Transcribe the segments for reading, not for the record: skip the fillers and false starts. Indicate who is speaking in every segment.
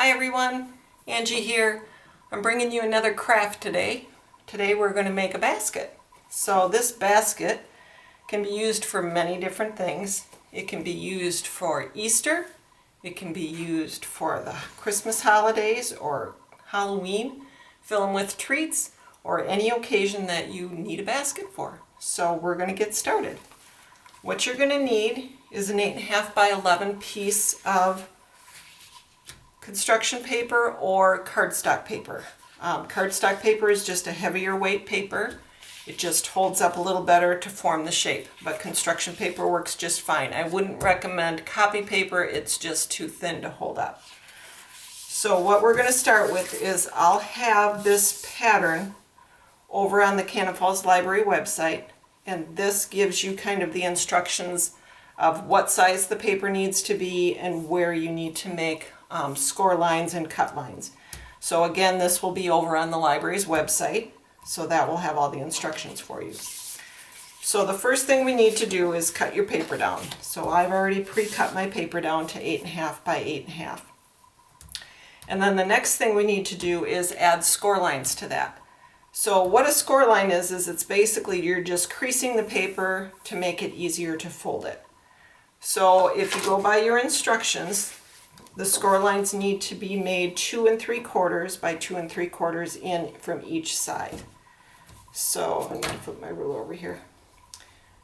Speaker 1: Hi everyone, Angie here. I'm bringing you another craft today. Today we're going to make a basket. So this basket can be used for many different things. It can be used for Easter, it can be used for the Christmas holidays or Halloween. Fill them with treats or any occasion that you need a basket for. So we're going to get started. What you're going to need is an 8.5 by 11 piece of construction paper or cardstock paper. Cardstock paper is just a heavier weight paper. It just holds up a little better to form the shape, but construction paper works just fine. I wouldn't recommend copy paper, it's just too thin to hold up. So what we're going to start with is I'll have this pattern over on the Cannon Falls Library website, and this gives you kind of the instructions of what size the paper needs to be and where you need to make score lines and cut lines. So again, this will be over on the library's website, so that will have all the instructions for you. So the first thing we need to do is cut your paper down. So I've already pre-cut my paper down to 8.5 by 8.5. And then the next thing we need to do is add score lines to that. So what a score line is it's basically you're just creasing the paper to make it easier to fold it. So if you go by your instructions, the score lines need to be made 2 3/4 by 2 3/4 in from each side. So I'm going to put my ruler over here.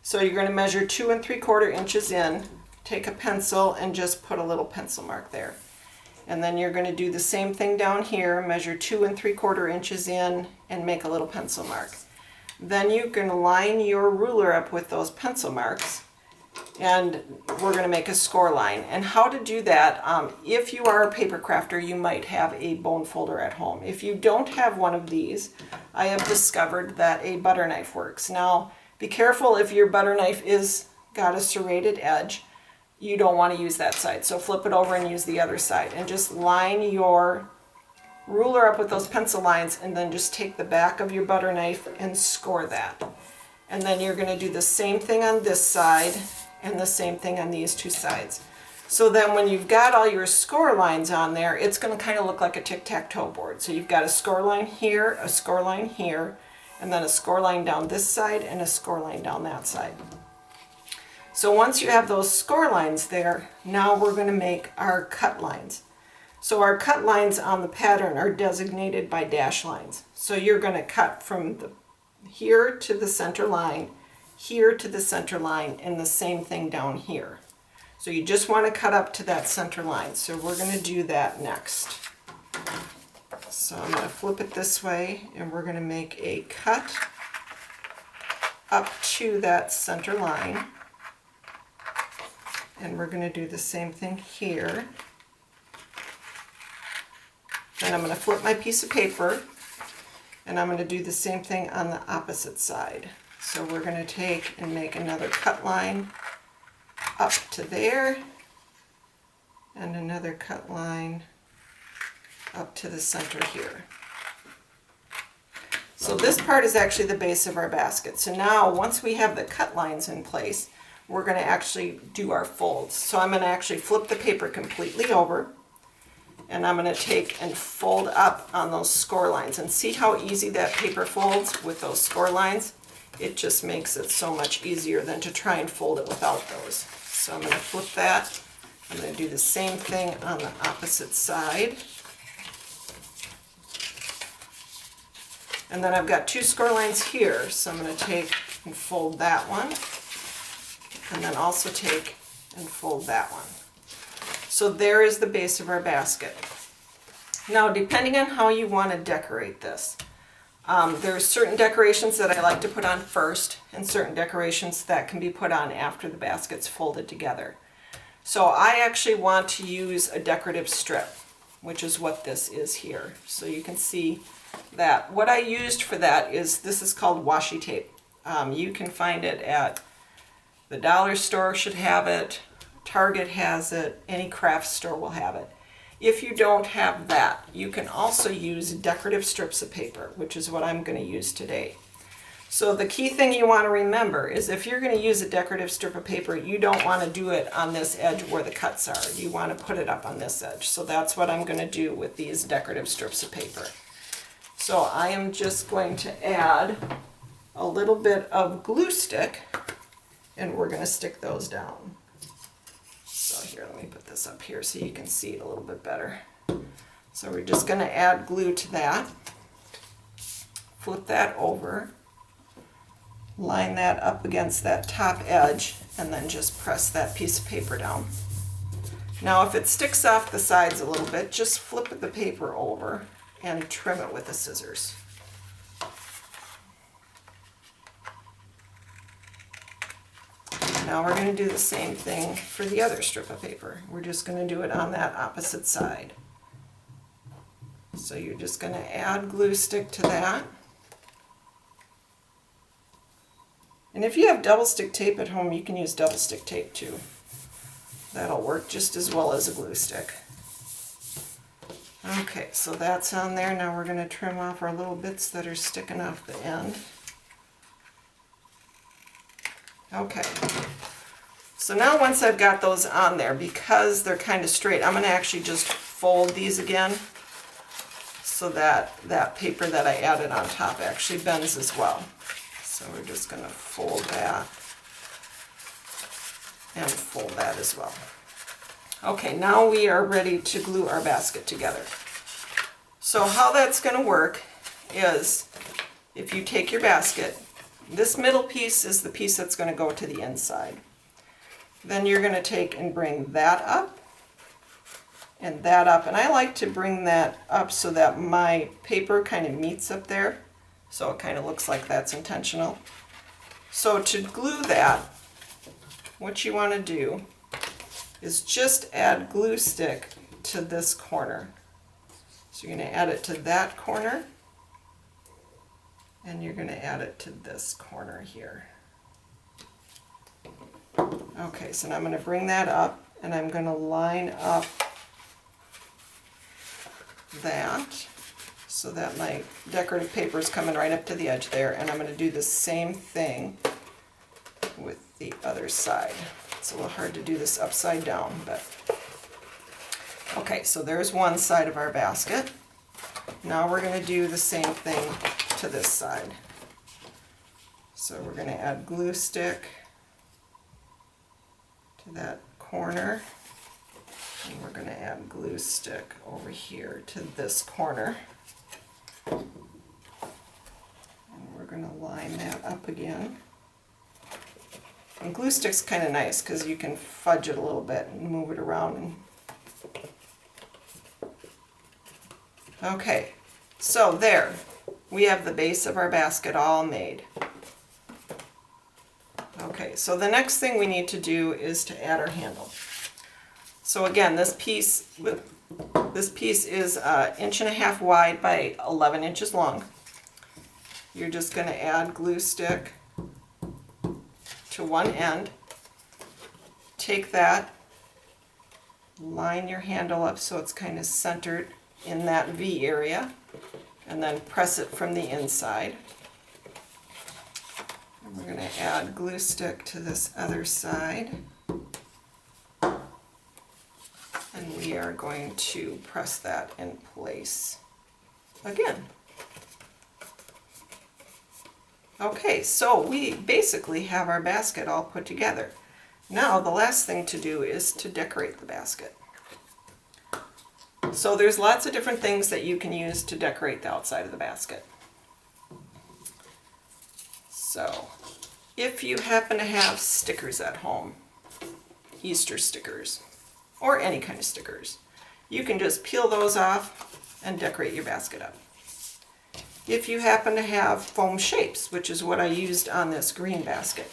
Speaker 1: So you're going to measure 2 3/4 inches in, take a pencil and just put a little pencil mark there. And then you're going to do the same thing down here, measure 2 3/4 inches in and make a little pencil mark. Then you're going to line your ruler up with those pencil marks, and we're going to make a score line. And how to do that, if you are a paper crafter, you might have a bone folder at home. If you don't have one of these, I have discovered that a butter knife works. Now, be careful if your butter knife is got a serrated edge. You don't want to use that side. So flip it over and use the other side. And just line your ruler up with those pencil lines, and then just take the back of your butter knife and score that. And then you're going to do the same thing on this side and the same thing on these two sides. So then when you've got all your score lines on there, it's going to kind of look like a tic-tac-toe board. So you've got a score line here, a score line here, and then a score line down this side and a score line down that side. So once you have those score lines there, now we're going to make our cut lines. So our cut lines on the pattern are designated by dash lines. So you're going to cut from here to the center line, here to the center line, and the same thing down here. So you just want to cut up to that center line. So we're going to do that next. So I'm going to flip it this way, and we're going to make a cut up to that center line. And we're going to do the same thing here. Then I'm going to flip my piece of paper, and I'm going to do the same thing on the opposite side. So we're going to take and make another cut line up to there, and another cut line up to the center here. So this part is actually the base of our basket. So now once we have the cut lines in place, we're going to actually do our folds. So I'm going to actually flip the paper completely over, and I'm going to take and fold up on those score lines. And see how easy that paper folds with those score lines? It just makes it so much easier than to try and fold it without those. So I'm going to flip that. I'm going to do the same thing on the opposite side. And then I've got 2 score lines here, so I'm going to take and fold that one, and then also take and fold that one. So there is the base of our basket. Now, depending on how you want to decorate this, there's certain decorations that I like to put on first, and certain decorations that can be put on after the basket's folded together. So I actually want to use a decorative strip, which is what this is here. So you can see that. What I used for that is, this is called washi tape. You can find it at the dollar store, should have it, Target has it, any craft store will have it. If you don't have that, you can also use decorative strips of paper, which is what I'm going to use today. So the key thing you want to remember is if you're going to use a decorative strip of paper, you don't want to do it on this edge where the cuts are. You want to put it up on this edge. So that's what I'm going to do with these decorative strips of paper. So I am just going to add a little bit of glue stick, and we're going to stick those down. So here, let me put this up here so you can see it a little bit better. So we're just going to add glue to that, flip that over, line that up against that top edge, and then just press that piece of paper down. Now if it sticks off the sides a little bit, just flip the paper over and trim it with the scissors. Now we're going to do the same thing for the other strip of paper. We're just going to do it on that opposite side. So you're just going to add glue stick to that. And if you have double stick tape at home, you can use double stick tape too. That'll work just as well as a glue stick. Okay, so that's on there. Now we're going to trim off our little bits that are sticking off the end. Okay, so now once I've got those on there, because they're kind of straight, I'm going to actually just fold these again so that that paper that I added on top actually bends as well. So we're just going to fold that and fold that as well. Okay, now we are ready to glue our basket together. So how that's going to work is if you take your basket, this middle piece is the piece that's going to go to the inside. Then you're going to take and bring that up and that up. And I like to bring that up so that my paper kind of meets up there. So it kind of looks like that's intentional. So to glue that, what you want to do is just add glue stick to this corner. So you're going to add it to that corner, and you're going to add it to this corner here. Okay, so now I'm going to bring that up, and I'm going to line up that so that my decorative paper is coming right up to the edge there, and I'm going to do the same thing with the other side. It's a little hard to do this upside down, but okay, so there's one side of our basket. Now we're going to do the same thing to this side. So we're going to add glue stick to that corner, and we're going to add glue stick over here to this corner. And we're going to line that up again. And glue stick's kind of nice because you can fudge it a little bit and move it around. Okay, so there, we have the base of our basket all made. Okay, so the next thing we need to do is to add our handle. So again, this piece is 1.5 inches wide by 11 inches long. You're just going to add glue stick to one end. Take that, line your handle up so it's kind of centered in that V area, and then press it from the inside. And we're going to add glue stick to this other side. And we are going to press that in place again. Okay, so we basically have our basket all put together. Now the last thing to do is to decorate the basket. So there's lots of different things that you can use to decorate the outside of the basket. So if you happen to have stickers at home, Easter stickers, or any kind of stickers, you can just peel those off and decorate your basket up. If you happen to have foam shapes, which is what I used on this green basket.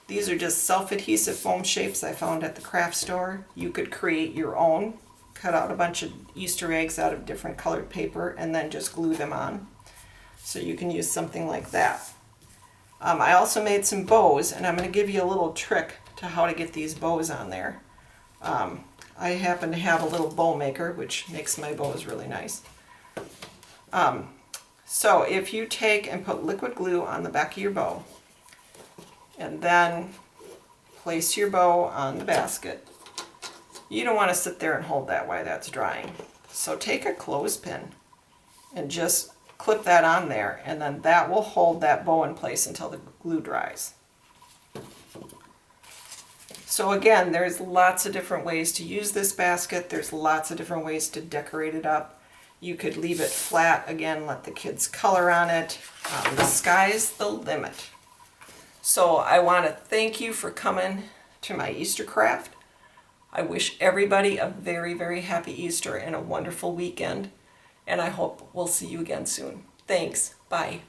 Speaker 1: These are just self-adhesive foam shapes I found at the craft store. You could create your own, cut out a bunch of Easter eggs out of different colored paper and then just glue them on. So you can use something like that. I also made some bows, and I'm going to give you a little trick to how to get these bows on there. I happen to have a little bow maker, which makes my bows really nice. So if you take and put liquid glue on the back of your bow, and then place your bow on the basket, you don't want to sit there and hold that while that's drying. So take a clothespin and just clip that on there, and then that will hold that bow in place until the glue dries. So again, there's lots of different ways to use this basket. There's lots of different ways to decorate it up. You could leave it flat, again, let the kids color on it. The sky's the limit. So I want to thank you for coming to my Easter craft. I wish everybody a very, very happy Easter and a wonderful weekend. And I hope we'll see you again soon. Thanks. Bye.